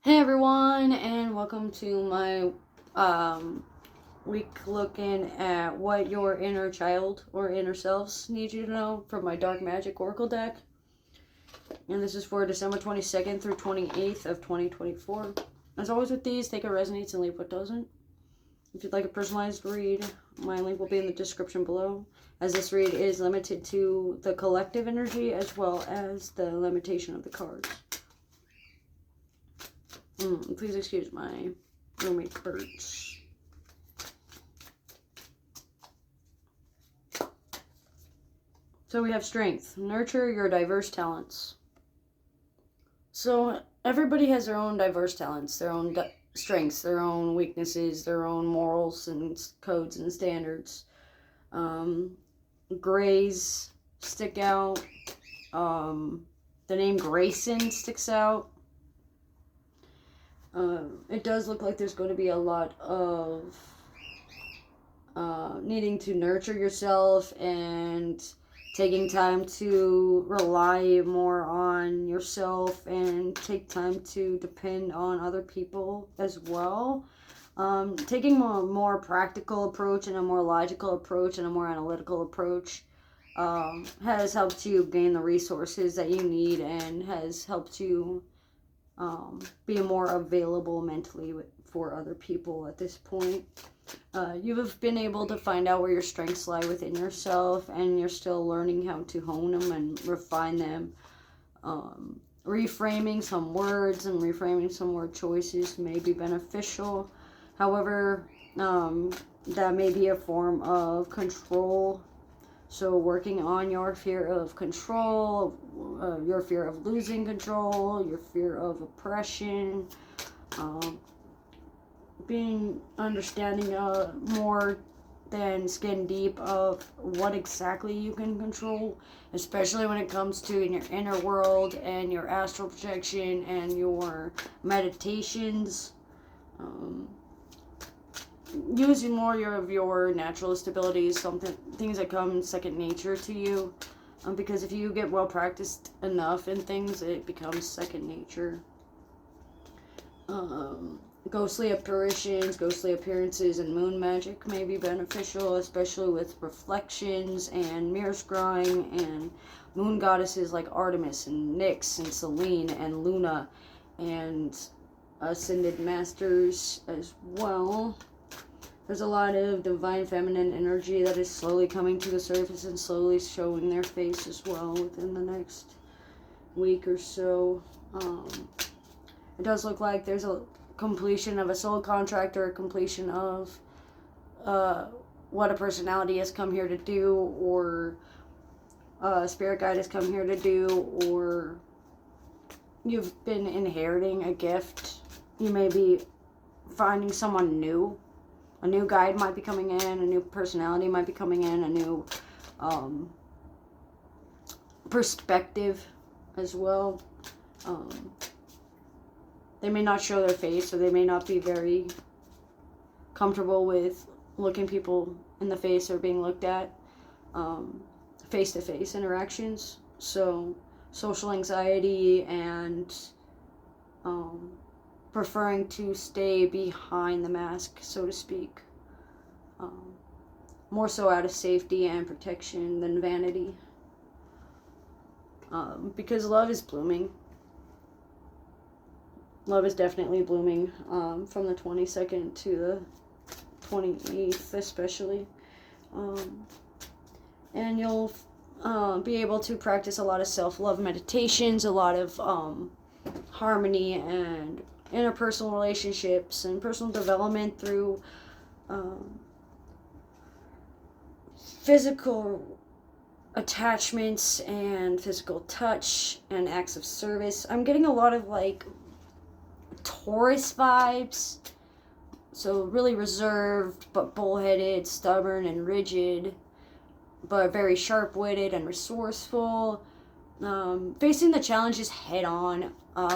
Hey everyone, and welcome to my week looking at what your inner child or inner selves need you to know from my Dark Magic Oracle deck. And this is for December 22nd through 28th of 2024. As always with these, take what resonates and leave what doesn't. If you'd like a personalized read, my link will be in the description below, as this read is limited to the collective energy as well as the limitation of the cards. Please excuse my roommate birds. So we have strength. Nurture your diverse talents. So everybody has their own diverse talents, their own strengths, their own weaknesses, their own morals and codes and standards. Grays stick out. The name Grayson sticks out. It does look like there's going to be a lot of needing to nurture yourself and taking time to rely more on yourself and take time to depend on other people as well. Taking a more practical approach and a more logical approach and a more analytical approach has helped you gain the resources that you need and has helped you be more available mentally for other people at this point. You have been able to find out where your strengths lie within yourself, and you're still learning how to hone them and refine them. Reframing some words and reframing some word choices may be beneficial. However, that may be a form of control. So working on your fear of control, your fear of losing control, your fear of oppression, being understanding more than skin deep of what exactly you can control, especially when it comes to in your inner world and your astral projection and your meditations. Using more of your natural abilities, things that come second nature to you, because if you get well practiced enough in things, it becomes second nature. Ghostly apparitions, ghostly appearances, and moon magic may be beneficial, especially with reflections and mirror scrying and moon goddesses like Artemis and Nyx and Selene and Luna and ascended masters as well. There's a lot of divine feminine energy that is slowly coming to the surface and slowly showing their face as well within the next week or so. It does look like there's a completion of a soul contract or a completion of what a personality has come here to do, or a spirit guide has come here to do, or you've been inheriting a gift. You may be finding someone new. A new guide might be coming in, a new personality might be coming in, a new perspective as well. They may not show their face, or they may not be very comfortable with looking people in the face or being looked at, face-to-face interactions. So social anxiety and preferring to stay behind the mask, so to speak. More so out of safety and protection than vanity. Because love is blooming. Love is definitely blooming from the 22nd to the 28th especially. And you'll be able to practice a lot of self-love meditations, a lot of harmony and interpersonal relationships and personal development through physical attachments and physical touch and acts of service. I'm getting a lot of like Taurus vibes, so really reserved but bullheaded, stubborn and rigid, but very sharp-witted and resourceful, facing the challenges head on,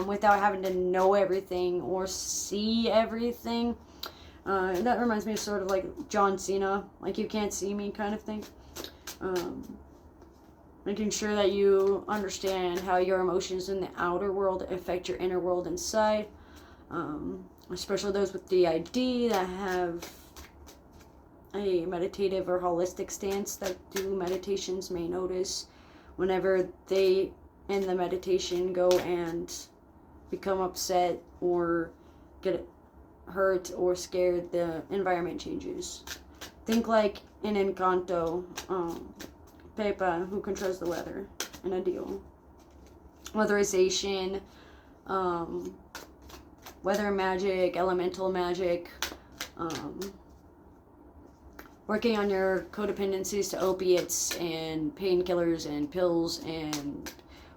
without having to know everything or see everything. That reminds me of sort of like John Cena, like you can't see me kind of thing. Making sure that you understand how your emotions in the outer world affect your inner world inside. especially those with DID that have a meditative or holistic stance that do meditations may notice whenever they in the meditation go and become upset or get hurt or scared, the environment changes. Think like in Encanto, Pepa, who controls the weather in a deal. Weatherization, weather magic, elemental magic, working on your codependencies to opiates and painkillers and pills and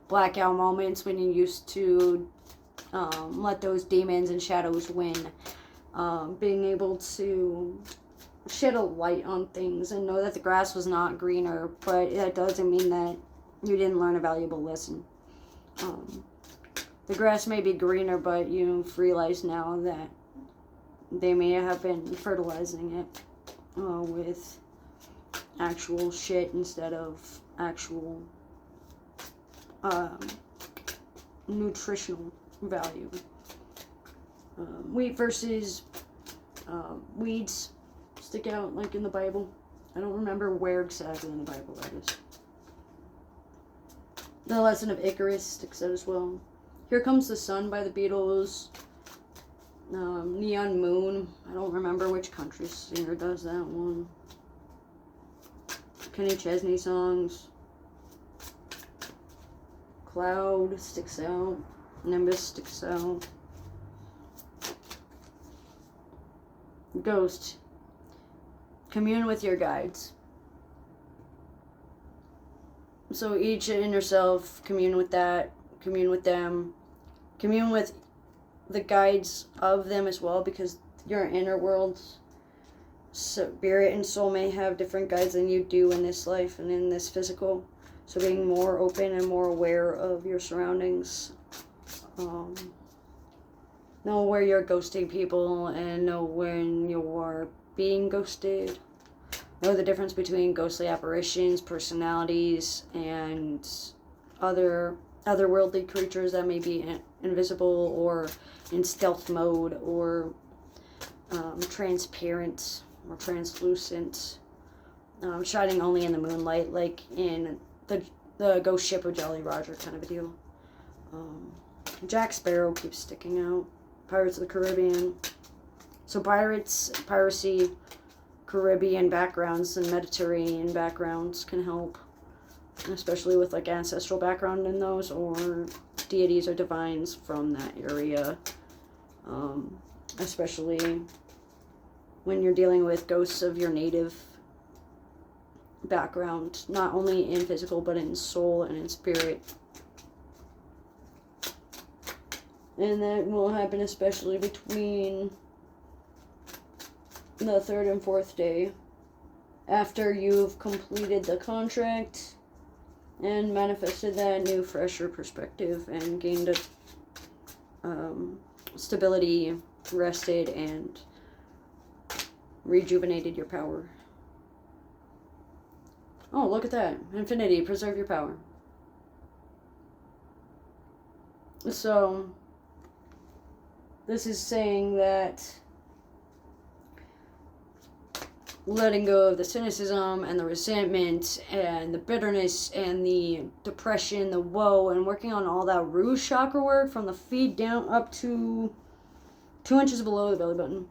blackout moments when you used to let those demons and shadows win. Being able to shed a light on things and know that the grass was not greener, but that doesn't mean that you didn't learn a valuable lesson. The grass may be greener, but you've realized now that they may have been fertilizing it with actual shit instead of actual nutritional value. Wheat versus weeds stick out like in the Bible. I don't remember where exactly in the Bible that is. The Lesson of Icarus sticks out as well. Here Comes the Sun by the Beatles. Neon Moon. I don't remember which country singer does that one. Kenny Chesney songs. Cloud sticks out. Nimbus sticks out. Ghost. Commune with your guides. So each inner self, commune with that, commune with them, commune with the guides of them as well, because your inner world, spirit and soul may have different guides than you do in this life and in this physical. So being more open and more aware of your surroundings. Know where you're ghosting people and know when you're being ghosted. Know the difference between ghostly apparitions, personalities, and otherworldly creatures that may be invisible or in stealth mode or transparent or translucent, shining only in the moonlight, like in the ghost ship of Jolly Roger kind of a deal. Jack Sparrow keeps sticking out. Pirates of the Caribbean. So piracy, Caribbean backgrounds and Mediterranean backgrounds can help, especially with like ancestral background in those or deities or divines from that area, especially when you're dealing with ghosts of your native background, not only in physical but in soul and in spirit. And that will happen especially between the third and fourth day, after you've completed the contract and manifested that new, fresher perspective and gained a stability, rested, and rejuvenated your power. Oh, look at that. Infinity, preserve your power. So this is saying that letting go of the cynicism and the resentment and the bitterness and the depression, the woe, and working on all that root chakra work from the feet down up to 2 inches below the belly button.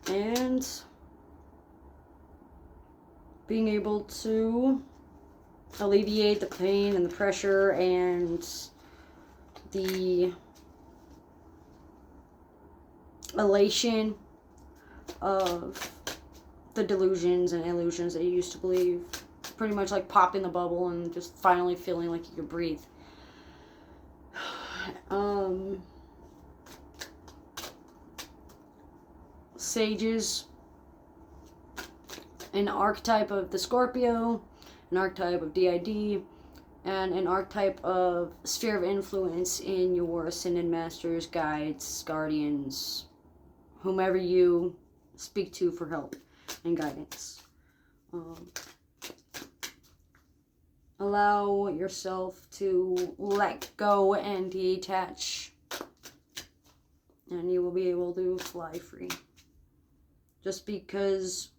And being able to alleviate the pain and the pressure and the elation of the delusions and illusions that you used to believe. Pretty much like popping the bubble and just finally feeling like you could breathe. Sages, an archetype of the Scorpio, an archetype of DID, and an archetype of sphere of influence in your ascended masters, guides, guardians, whomever you speak to for help and guidance. Allow yourself to let go and detach, and you will be able to fly free. Just because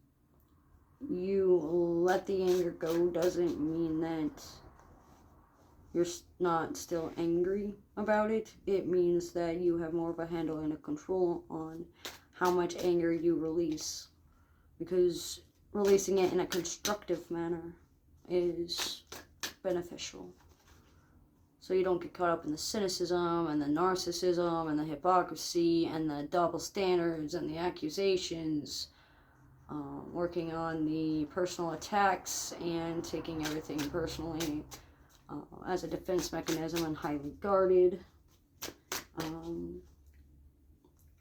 you let the anger go doesn't mean that you're not still angry about it. It means that you have more of a handle and a control on how much anger you release, because releasing it in a constructive manner is beneficial. So you don't get caught up in the cynicism and the narcissism and the hypocrisy and the double standards and the accusations, working on the personal attacks and taking everything personally as a defense mechanism and highly guarded.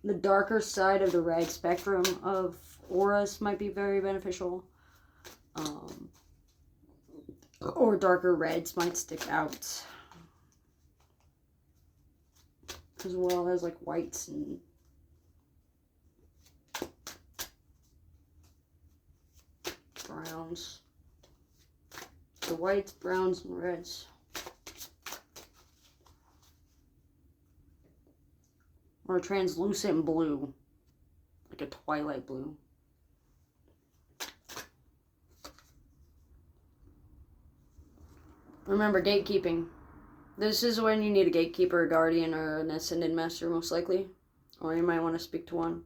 The darker side of the red spectrum of auras might be very beneficial. Or darker reds might stick out, as well as like whites and browns. The whites, browns, and reds. Or a translucent blue, like a twilight blue. Remember, gatekeeping. This is when you need a gatekeeper, a guardian, or an ascended master, most likely. Or you might want to speak to one.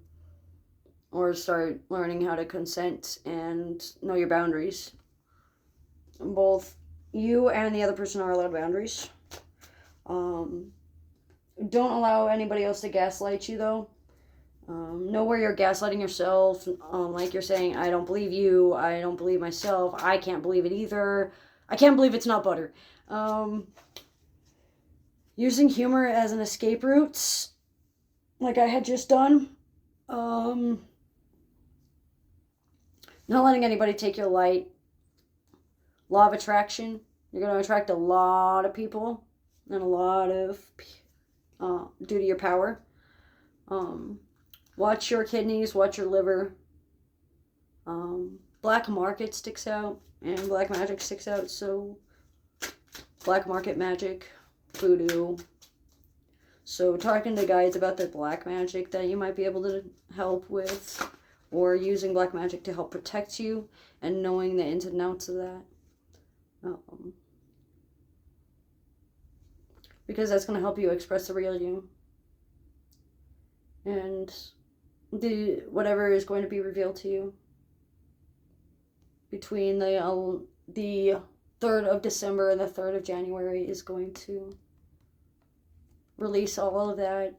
Or start learning how to consent and know your boundaries. Both you and the other person are allowed boundaries. Don't allow anybody else to gaslight you, though. Know where you're gaslighting yourself. Like you're saying, I don't believe you. I don't believe myself. I can't believe it either. I can't believe it's not butter. Using humor as an escape route, like I had just done. Not letting anybody take your light. Law of attraction. You're going to attract a lot of people and a lot of due to your power. Watch your kidneys, watch your liver. Black market sticks out, and black magic sticks out, so black market magic, voodoo. So talking to guides about the black magic that you might be able to help with, or using black magic to help protect you, and knowing the ins and outs of that. Because that's going to help you express the real you. And whatever is going to be revealed to you between the 3rd of December and the 3rd of January is going to release all of that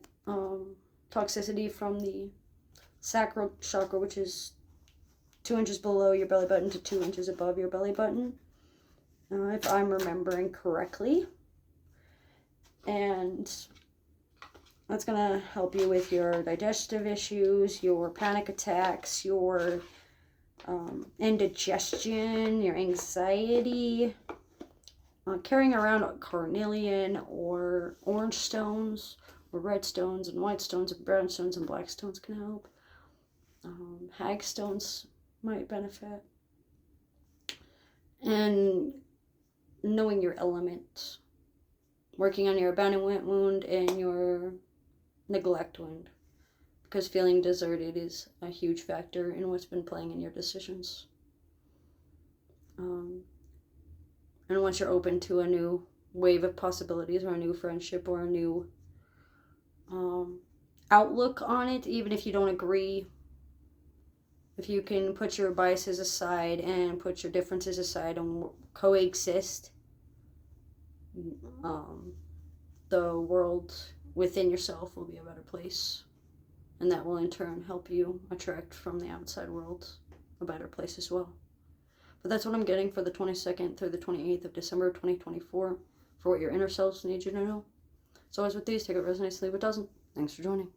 toxicity from the sacral chakra, which is 2 inches below your belly button to 2 inches above your belly button, if I'm remembering correctly. And that's going to help you with your digestive issues, your panic attacks, your indigestion, your anxiety. Carrying around carnelian or orange stones, or red stones and white stones and brown stones and black stones can help. Hag stones might benefit. And knowing your elements. Working on your abandonment wound and your neglect wound, because feeling deserted is a huge factor in what's been playing in your decisions. And once you're open to a new wave of possibilities, or a new friendship, or a new outlook on it, even if you don't agree, if you can put your biases aside and put your differences aside and coexist, the world within yourself will be a better place, and that will in turn help you attract from the outside world a better place as well. But that's what I'm getting for the 22nd through the 28th of December 2024, for what your inner selves need you to know. So as with these, take what resonates, leave what doesn't. Thanks for joining.